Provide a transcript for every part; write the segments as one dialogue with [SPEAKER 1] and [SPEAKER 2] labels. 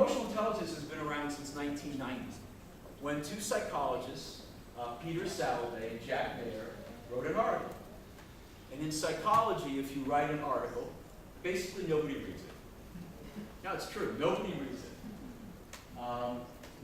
[SPEAKER 1] emotional intelligence has been around since 1990, when two psychologists, Peter Salovey and Jack Mayer, wrote an article. And in psychology, if you write an article, basically nobody reads it. Now, it's true, nobody reads it.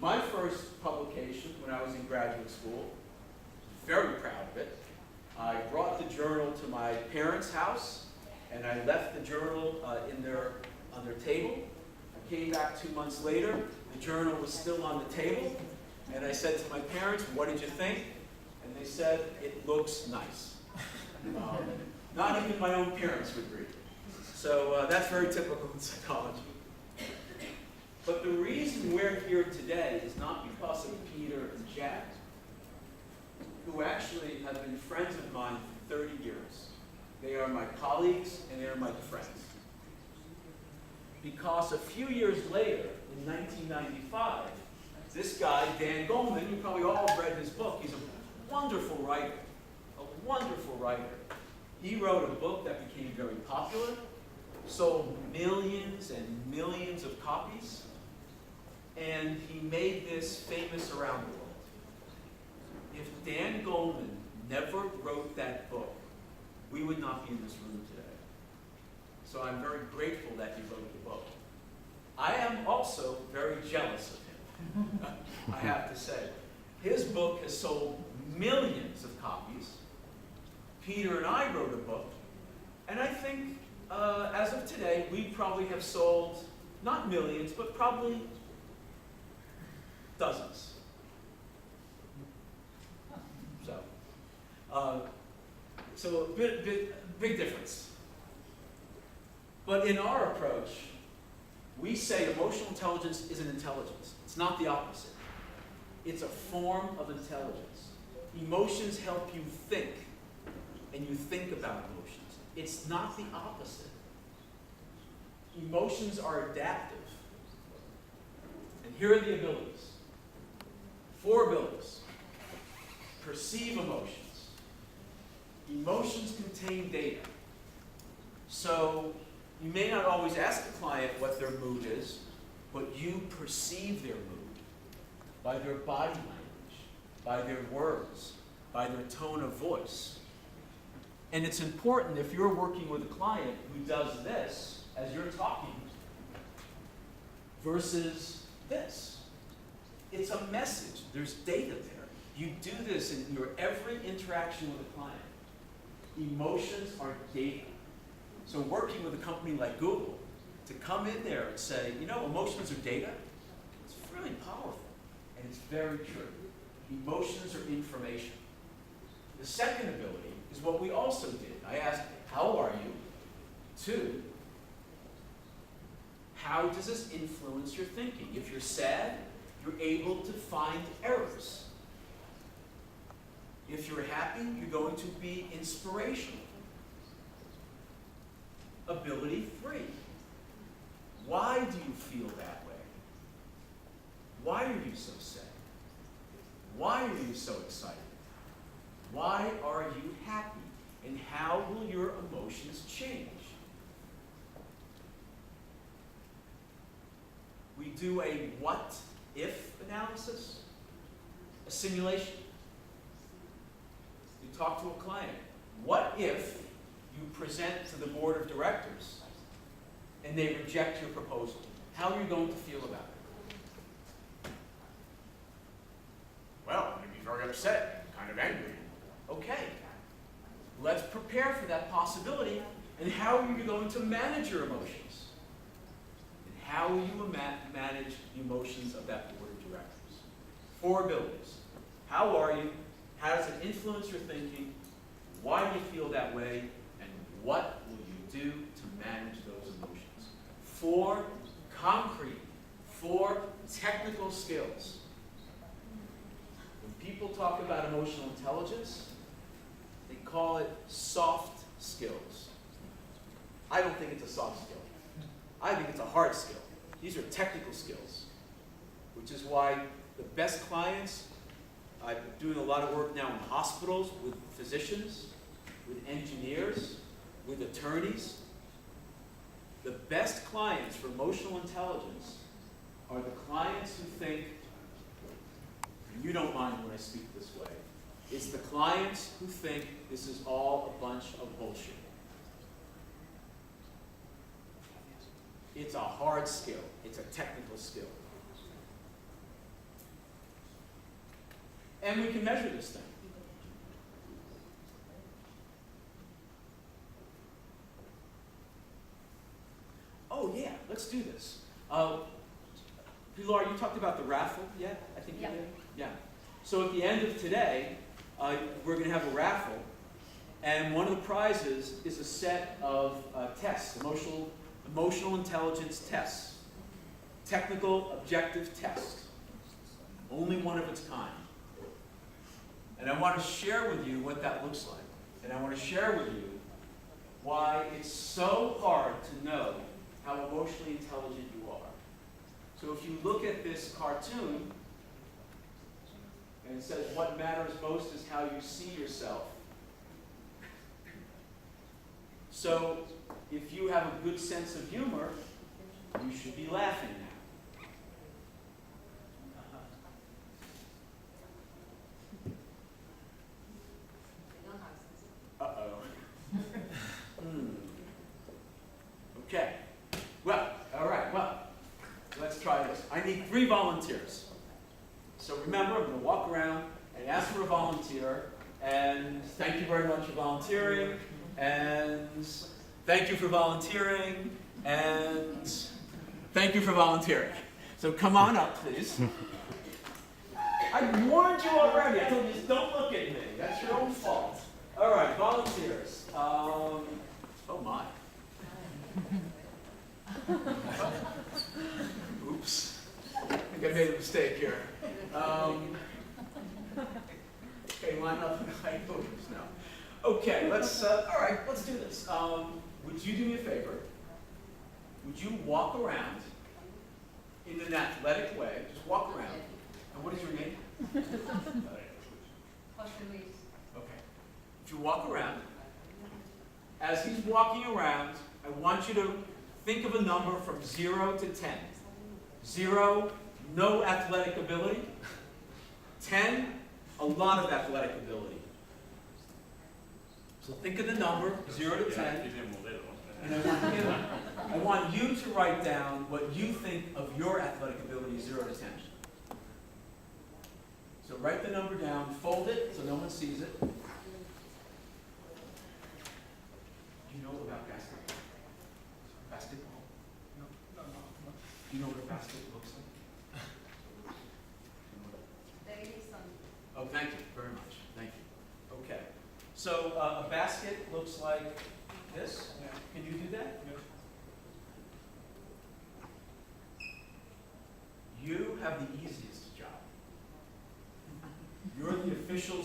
[SPEAKER 1] My first publication when I was in graduate school, very proud of it, I brought the journal to my parents' house, and I left the journal on their table. I came back 2 months later, the journal was still on the table, and I said to my parents, "What did you think?" And they said, "It looks nice." Not even my own parents would read it. So that's very typical in psychology. But the reason we're here today is not because of Peter and Jack, who actually have been friends of mine for 30 years. They are my colleagues and they are my friends. Because a few years later, in 1995, this guy, Dan Goleman, you probably all have read his book. He's a wonderful writer, a wonderful writer. He wrote a book that became very popular, sold millions and millions of copies, and he made this famous around the world. If Dan Goleman never wrote that book, we would not be in this room today. So I'm very grateful that he wrote the book. I am also very jealous of him, I have to say. His book has sold millions of copies. Peter and I wrote a book, and I think as of today, we probably have sold, not millions, but probably dozens. So a big difference. But in our approach, we say emotional intelligence is an intelligence. It's not the opposite. It's a form of intelligence. Emotions help you think, and you think about emotions. It's not the opposite. Emotions are adaptive. And here are the abilities. 4 abilities. Perceive emotions. Emotions contain data. So you may not always ask the client what their mood is, but you perceive their mood by their body language, by their words, by their tone of voice. And it's important if you're working with a client who does this as you're talking versus this. It's a message. There's data there. You do this in your every interaction with a client. Emotions are data. So working with a company like Google, to come in there and say, you know, emotions are data, it's really powerful. And it's very true. Emotions are information. The second ability is what we also did. I asked, how are you? 2, how does this influence your thinking? If you're sad, you're able to find errors. If you're happy, you're going to be inspirational. Ability 3. Why do you feel that way? Why are you so sad? Why are you so excited? Why are you happy? And how will your emotions change? We do a what-if analysis, a simulation. You talk to a client. What if you present to the board of directors and they reject your proposal? How are you going to feel about it? Well, I'm going to be very upset, kind of angry. Okay, let's prepare for that possibility. And how are you going to manage your emotions? And how will you manage the emotions of that board of directors? 4 abilities. How are you? How does it influence your thinking? Why do you feel that way? And what will you do to manage those emotions? 4 concrete, 4 technical skills. When people talk about emotional intelligence, they call it soft skills. I don't think it's a soft skill. I think it's a hard skill. These are technical skills, which is why the best clients, I'm doing a lot of work now in hospitals with physicians, with engineers, with attorneys. The best clients for emotional intelligence are the clients who think, and you don't mind when I speak this way, it's the clients who think this is all a bunch of bullshit. It's a hard skill. It's a technical skill. And we can measure this thing. Oh yeah, let's do this. Pilar, you talked about the raffle, yeah? I think you did? Yeah. So at the end of today, we're going to have a raffle, and one of the prizes is a set of tests, emotional intelligence tests, technical objective tests, only one of its kind. And I want to share with you what that looks like, and I want to share with you why it's so hard to know how emotionally intelligent you are. So if you look at this cartoon, and it says what matters most is how you see yourself. So if you have a good sense of humor, you should be laughing now. Uh-oh. Okay. Well, all right, well, let's try this. I need 3 volunteers. So remember, I'm going to walk around and ask for a volunteer, and thank you very much for volunteering, and thank you for volunteering, and thank you for volunteering. So come on up, please. I warned you already. I told you, just don't look at me. That's your own fault. All right, volunteers. Oh, my. Oops. I think I made a mistake here. Okay, line up and high photos now. Okay, let's, all right, let's do this. Would you do me a favor? Would you walk around in an athletic way? Just walk around. And what is your name? Okay. If you walk around, as he's walking around, I want you to think of a number from 0 to 10. 0, no athletic ability. 10, a lot of athletic ability. So think of the number, 0 to 10. And I want you to write down what you think of your athletic ability, 0 to 10. So write the number down, fold it so no one sees it. Do you know about basketball? Basketball? No. Do you know what a basket looks like? Oh, thank you very much. Thank you. Okay. So a basket looks like this. Can you do that? You have the easiest job. You're the official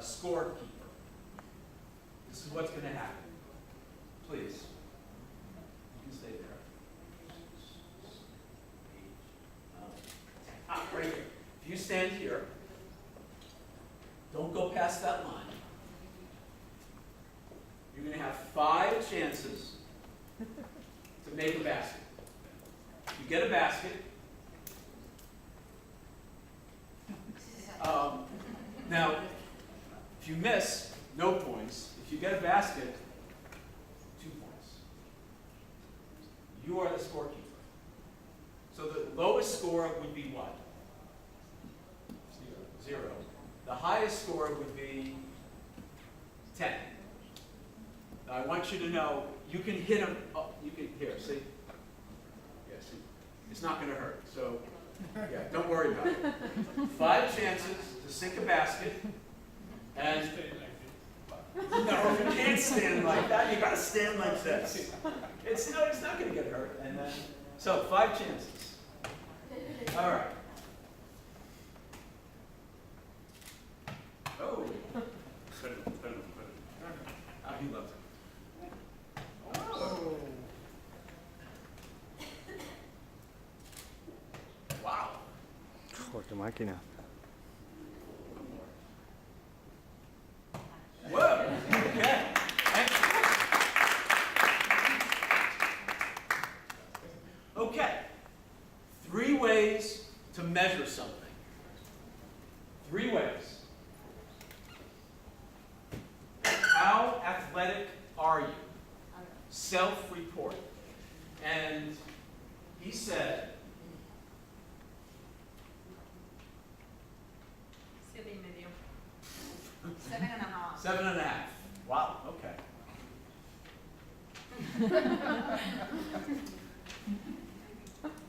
[SPEAKER 1] scorekeeper. This is what's going to happen. Please. You can stay there. Right here. If you stand here, don't go past that line. You're going to have 5 chances to make a basket. You get a basket. Now, if you miss, no points. If you get a basket, 2 points. You are the scorekeeper. So the lowest score would be what? 0. The highest score would be 10. Now I want you to know, you can hit them, oh, you can, here, see? Yeah, see? It's not going to hurt, so, yeah, don't worry about it. 5 chances to sink a basket, and, no, you can't stand like that, you got to stand like this. It's not going to get hurt, and then, so 5 chances. All right. Oh. He loves it. Oh. Wow.
[SPEAKER 2] Joder, qué máquina.
[SPEAKER 1] Whoa. Okay. Okay. 3 ways to measure something. 3 ways. How athletic are you? Self-report. And he said,
[SPEAKER 3] 7,5.
[SPEAKER 4] 7.5.
[SPEAKER 1] 7.5. Wow, okay.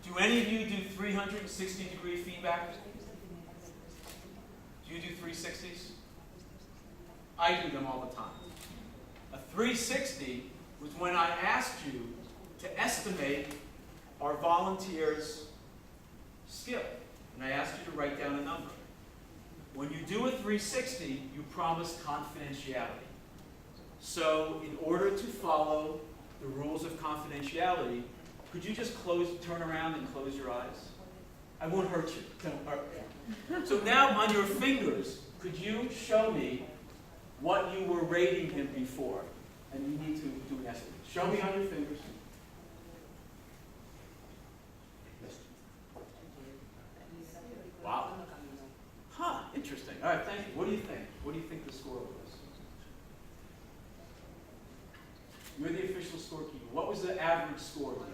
[SPEAKER 1] Do any of you do 360-degree feedback? Do you do 360s? I do them all the time. A 360 was when I asked you to estimate our volunteers' skill. And I asked you to write down a number. When you do a 360, you promise confidentiality. So in order to follow the rules of confidentiality, could you just turn around and close your eyes? I won't hurt you. Don't hurt me. So now on your fingers, could you show me what you were rating him before? And you need to do an estimate. Show me on your fingers. Wow. Huh, interesting. All right, thank you. What do you think? What do you think the score was? You're the official scorekeeper. What was the average score, do you think?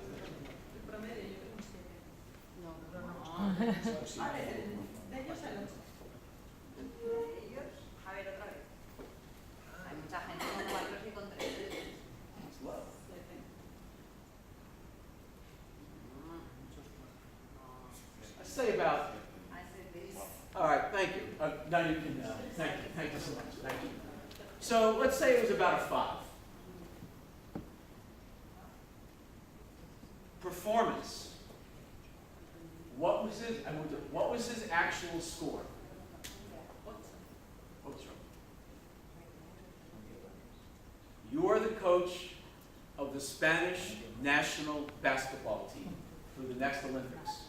[SPEAKER 4] A ver, otra vez. Hay mucha gente con 4 y con 3.
[SPEAKER 1] It's low. I'd say about.
[SPEAKER 4] I said this.
[SPEAKER 1] All right, thank you. Now you can. Thank you so much. Thank you. So let's say it was about a 5. Performance. What was his actual score? What's wrong? You are the coach of the Spanish national basketball team for the next Olympics.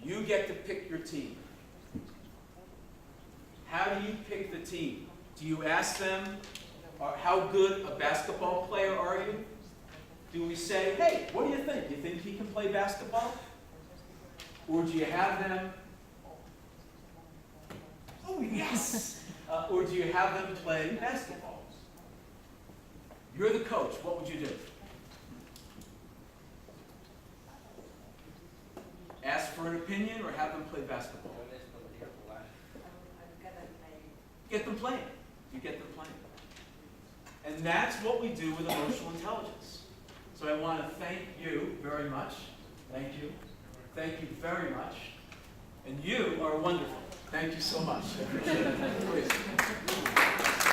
[SPEAKER 1] You get to pick your team. How do you pick the team? Do you ask them, how good a basketball player are you? Do we say, hey, what do you think? Do you think he can play basketball? Or do you have them, oh yes! Or do you have them play basketball? You're the coach, what would you do? Ask for an opinion or have them play basketball? Get them playing. You get them playing. And that's what we do with emotional intelligence. So I want to thank you very much. Thank you. Thank you very much. And you are wonderful. Thank you so much. I appreciate it. Please.